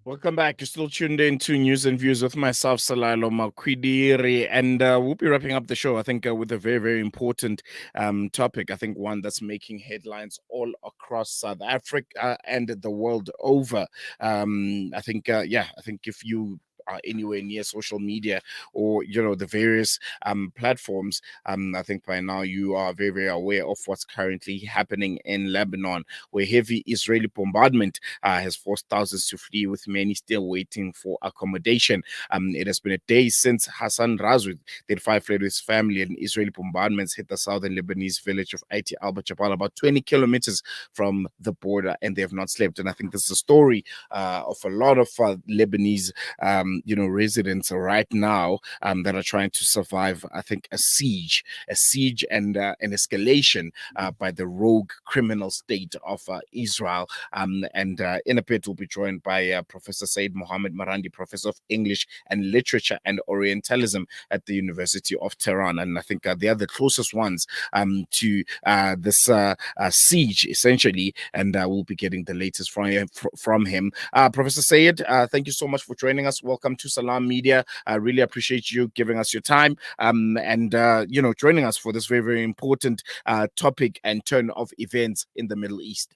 Welcome back. You're still tuned in to News and Views with myself, Salalo Makwidiri, and we'll be wrapping up the show, I think, with a very, very important topic. I think one that's making headlines all across South Africa and the world over. I think if you are anywhere near social media or the various platforms, I think by now you are very, very aware of what's currently happening in Lebanon, where heavy Israeli bombardment has forced thousands to flee, with many still waiting for accommodation. It has been a day since Hassan Razwi, 35, fled with his family, and Israeli bombardments hit the southern Lebanese village of Ait Al Jabal, about 20 kilometers from the border, and they have not slept. And I think this is a story of a lot of Lebanese, residents right now that are trying to survive, I think, a siege and an escalation by the rogue criminal state of Israel. And in a bit, we'll be joined by Professor Seyed Mohammad Marandi, Professor of English and Literature and Orientalism at the University of Tehran. And I think they are the closest ones to this siege, essentially. And we'll be getting the latest from him. Professor Seyed, thank you so much for joining us. Welcome to Salam Media. I really appreciate you giving us your time and joining us for this very, very important topic and turn of events in the Middle East.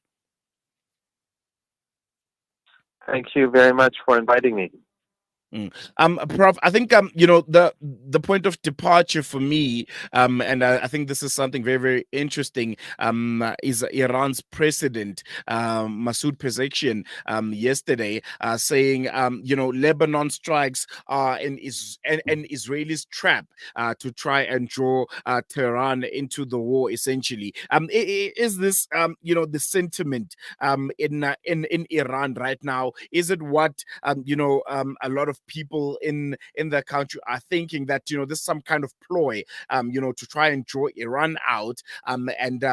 Thank you very much for inviting me. Prof, I think the point of departure for me, and I think this is something very, very interesting, is Iran's president, Masoud Pezeshkian, yesterday, saying Lebanon strikes are an Israeli's trap to try and draw Tehran into the war, essentially. Is this the sentiment in Iran right now? Is it what a lot of people in the country are thinking, that this is some kind of ploy to try and draw Iran out, and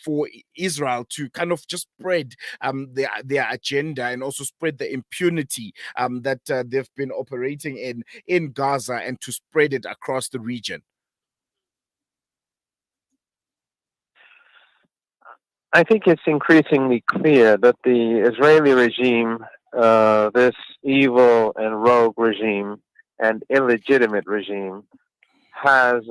for Israel to kind of just spread their agenda, and also spread the impunity that they've been operating in Gaza, and to spread it across the region? I think it's increasingly clear that the Israeli regime, this evil and rogue regime and illegitimate regime, has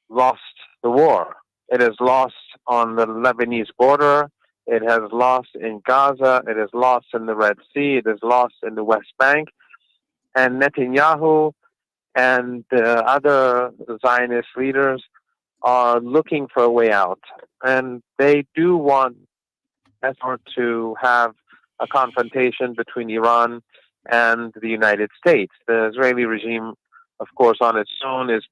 lost the war. It has lost on the Lebanese border. It has lost in Gaza. It has lost in the Red Sea. It has lost in the West Bank. And Netanyahu and other Zionist leaders are looking for a way out. And they do want to have a confrontation between Iran and the United States. The Israeli regime, of course, on its own is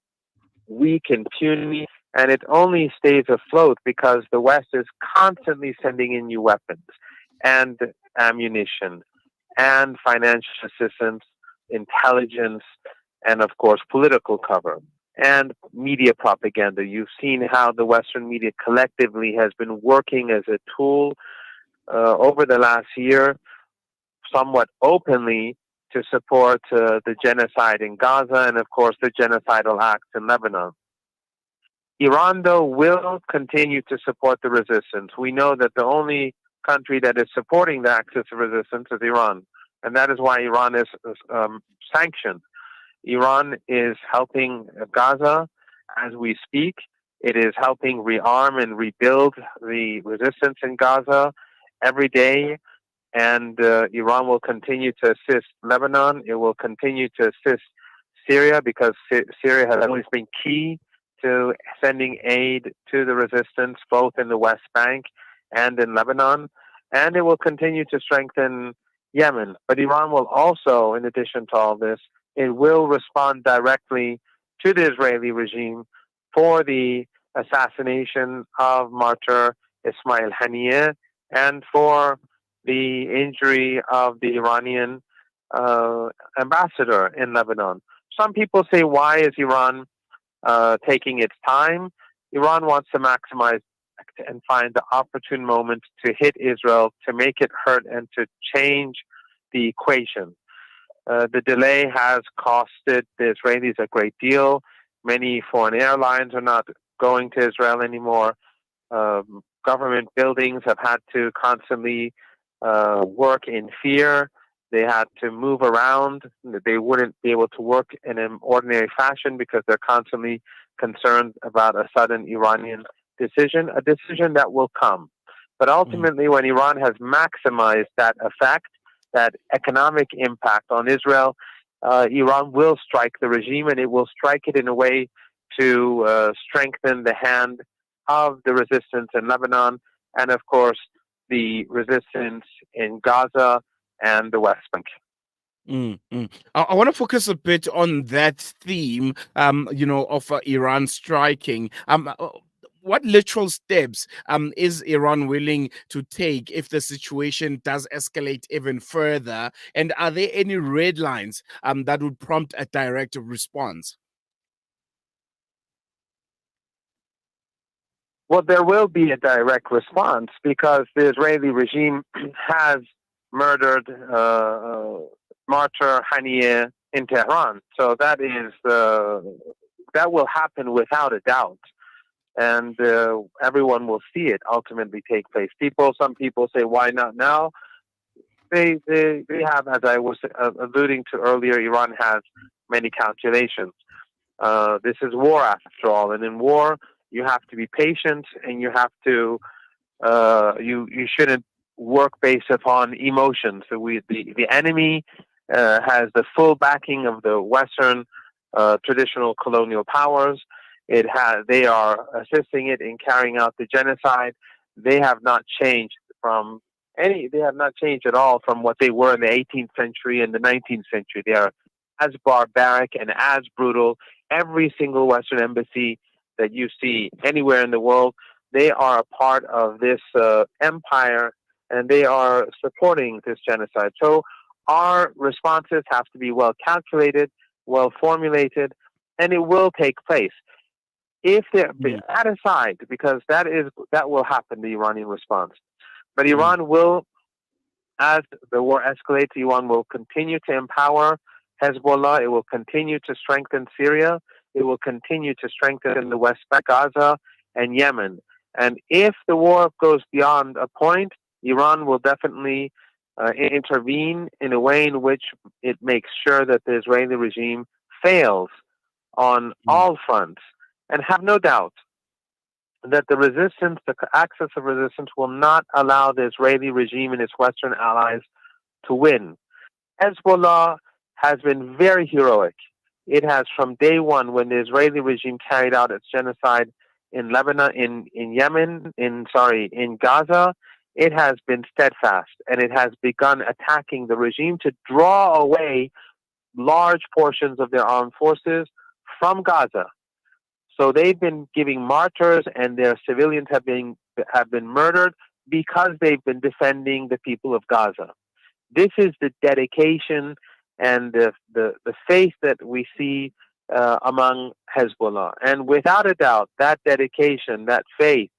weak and puny, and it only stays afloat because the West is constantly sending in new weapons and ammunition and financial assistance, intelligence, and, of course, political cover and media propaganda. You've seen how the Western media collectively has been working as a tool over the last year, somewhat openly, to support the genocide in Gaza and, of course, the genocidal acts in Lebanon. Iran, though, will continue to support the resistance. We know that the only country that is supporting the axis of resistance is Iran, and that is why Iran is sanctioned. Iran is helping Gaza as we speak. It is helping rearm and rebuild the resistance in Gaza every day. And Iran will continue to assist Lebanon. It will continue to assist Syria, because Syria has always been key to sending aid to the resistance, both in the West Bank and in Lebanon. And it will continue to strengthen Yemen. But Iran will also, in addition to all this, it will respond directly to the Israeli regime for the assassination of martyr Ismail Haniyeh and for the injury of the Iranian ambassador in Lebanon. Some people say, why is Iran taking its time? Iran wants to maximize and find the opportune moment to hit Israel, to make it hurt, and to change the equation. The delay has costed the Israelis a great deal. Many foreign airlines are not going to Israel anymore. Government buildings have had to constantly work in fear They had to move around. They wouldn't be able to work in an ordinary fashion because they're constantly concerned about a sudden Iranian decision, a decision that will come. But mm, ultimately, when Iran has maximized that effect, that economic impact on Israel, Iran will strike the regime, and it will strike it in a way to strengthen the hand of the resistance in Lebanon and, of course, the resistance in Gaza and the West Bank. I want to focus a bit on that theme, of Iran striking. What literal steps is Iran willing to take if the situation does escalate even further? And are there any red lines that would prompt a direct response? Well, there will be a direct response because the Israeli regime has murdered martyr Haniyeh in Tehran. So that will happen without a doubt, and everyone will see it ultimately take place. Some people say, "Why not now?" They have, as I was alluding to earlier, Iran has many calculations. This is war after all, and in war you have to be patient, and you have to you shouldn't work based upon emotions. So the enemy has the full backing of the Western traditional colonial powers. They are assisting it in carrying out the genocide. They have not changed from They have not changed at all from what they were in the 18th century and the 19th century. They are as barbaric and as brutal. Every single Western embassy that you see anywhere in the world, they are a part of this empire, and they are supporting this genocide. So our responses have to be well calculated, well formulated, and it will take place. If there, Mm, that aside, because that will happen, the Iranian response. But mm, Iran will, as the war escalates, Iran will continue to empower Hezbollah. It will continue to strengthen Syria. It will continue to strengthen the West Bank, Gaza, and Yemen. And if the war goes beyond a point, Iran will definitely intervene in a way in which it makes sure that the Israeli regime fails on mm, all fronts. And have no doubt that the axis of resistance will not allow the Israeli regime and its Western allies to win. Hezbollah has been very heroic. It has, from day one, when the Israeli regime carried out its genocide in Lebanon, in Yemen, in Gaza, it has been steadfast, and it has begun attacking the regime to draw away large portions of their armed forces from Gaza. So they've been giving martyrs, and their civilians have been murdered because they've been defending the people of Gaza. This is the dedication and the faith that we see among Hezbollah. And without a doubt, that dedication, that faith,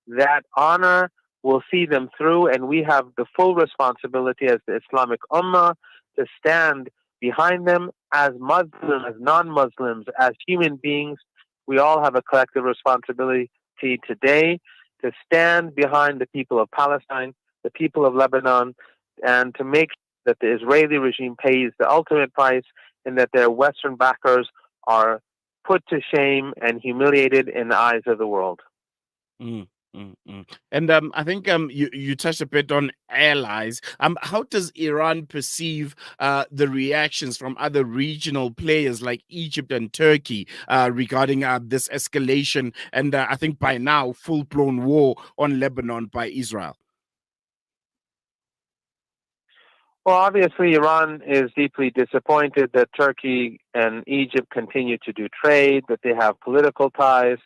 that honor will see them through. And we have the full responsibility as the Islamic Ummah to stand behind them as Muslims, as non-Muslims, as human beings. We all have a collective responsibility today to stand behind the people of Palestine, the people of Lebanon, and to make sure that the Israeli regime pays the ultimate price, and that their Western backers are put to shame and humiliated in the eyes of the world. mm, And I think you touched a bit on allies. How does Iran perceive the reactions from other regional players like Egypt and Turkey regarding this escalation and I think by now full-blown war on Lebanon by Israel? Well, obviously, Iran is deeply disappointed that Turkey and Egypt continue to do trade, that they have political ties.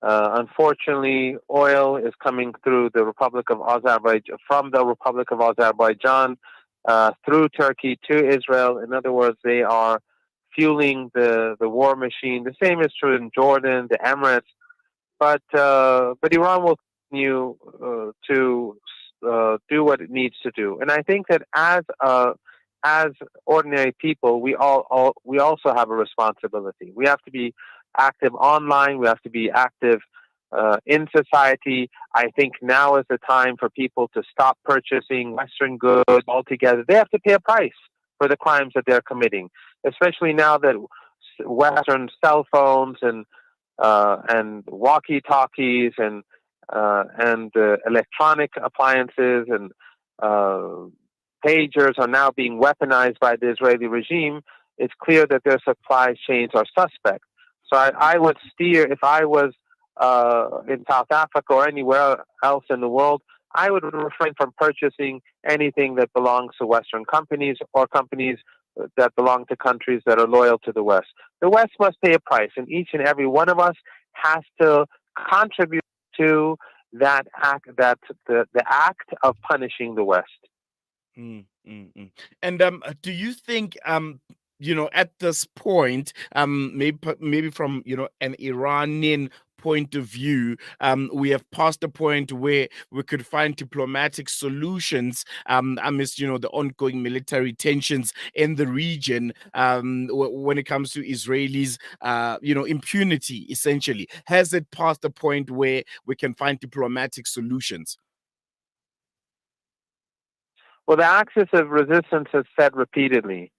Unfortunately, oil is coming through the Republic of Azerbaijan, from the Republic of Azerbaijan through Turkey to Israel. In other words, they are fueling the war machine. The same is true in Jordan, the Emirates. But Iran will continue to do what it needs to do. And I think that as ordinary people, we also have a responsibility. We have to be active online. We have to be active in society. I think now is the time for people to stop purchasing Western goods altogether. They have to pay a price for the crimes that they're committing, especially now that Western cell phones and walkie-talkies and electronic appliances and pagers are now being weaponized by the Israeli regime. It's clear that their supply chains are suspect. So I would steer, if I was in South Africa or anywhere else in the world, I would refrain from purchasing anything that belongs to Western companies or companies that belong to countries that are loyal to the West. The West must pay a price, and each and every one of us has to contribute to that act, the act of punishing the West. And do you think at this point, maybe from an Iranian point of view, we have passed the point where we could find diplomatic solutions amidst the ongoing military tensions in the region, when it comes to Israelis impunity? Essentially, has it passed the point where we can find diplomatic solutions? Well, the Axis of Resistance has said repeatedly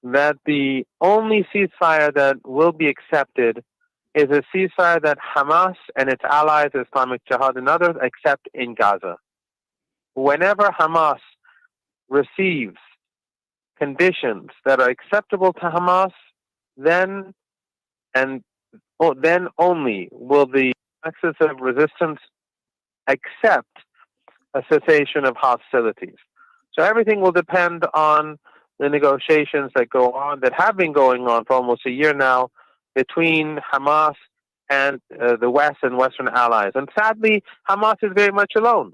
that the only ceasefire that will be accepted is a ceasefire that Hamas and its allies, Islamic Jihad and others, accept in Gaza. Whenever Hamas receives conditions that are acceptable to Hamas, then only will the Axis of Resistance accept a cessation of hostilities. So everything will depend on the negotiations that have been going on for almost a year now between Hamas and the West and Western allies. And sadly, Hamas is very much alone.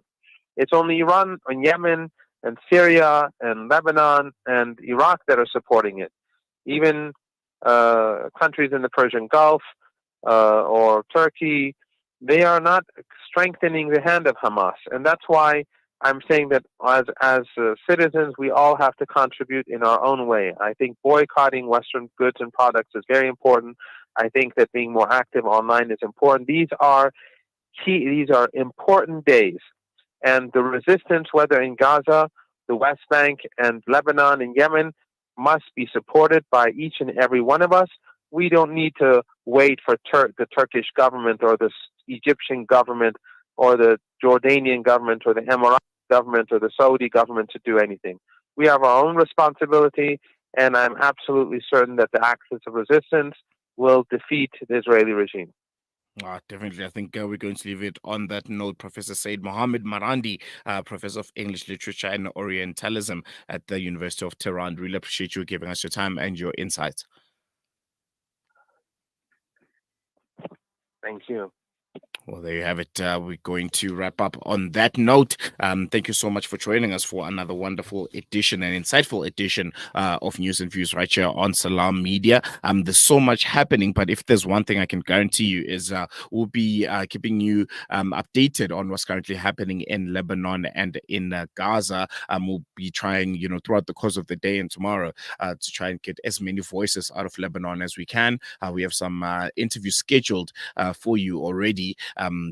It's only Iran and Yemen and Syria and Lebanon and Iraq that are supporting it. Even countries in the Persian Gulf or Turkey, they are not strengthening the hand of Hamas. And that's why I'm saying that as citizens, we all have to contribute in our own way. I think boycotting Western goods and products is very important. I think that being more active online is important. These are key. These are important days. And the resistance, whether in Gaza, the West Bank, and Lebanon and Yemen, must be supported by each and every one of us. We don't need to wait for the Turkish government or the Egyptian government or the Jordanian government or the Emirati government or the Saudi government to do anything. We have our own responsibility, and I'm absolutely certain that the Axis of Resistance will defeat the Israeli regime. Definitely. I think we're going to leave it on that note. Professor Seyed Mohammad Marandi, Professor of English Literature and Orientalism at the University of Tehran. Really appreciate you giving us your time and your insights. Thank you. Well, there you have it. We're going to wrap up on that note. Thank you so much for joining us for another wonderful edition and insightful edition of News and Views right here on Salam Media. There's so much happening, but if there's one thing I can guarantee you is we'll be keeping you updated on what's currently happening in Lebanon and in Gaza. We'll be trying, throughout the course of the day and tomorrow to try and get as many voices out of Lebanon as we can. We have some interviews scheduled for you already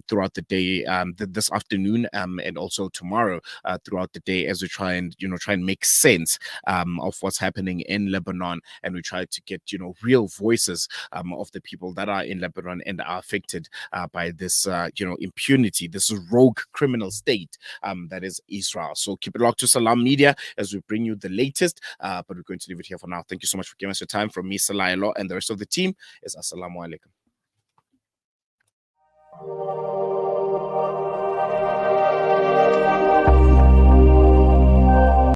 throughout the day, this afternoon, and also tomorrow throughout the day, as we try and make sense of what's happening in Lebanon, and we try to get real voices of the people that are in Lebanon and are affected by this impunity, this rogue criminal state that is Israel. So keep it locked to Salam Media as we bring you the latest, but we're going to leave it here for now. Thank you so much for giving us your time. From me, Salah, and the rest of the team is Assalamu Alaikum.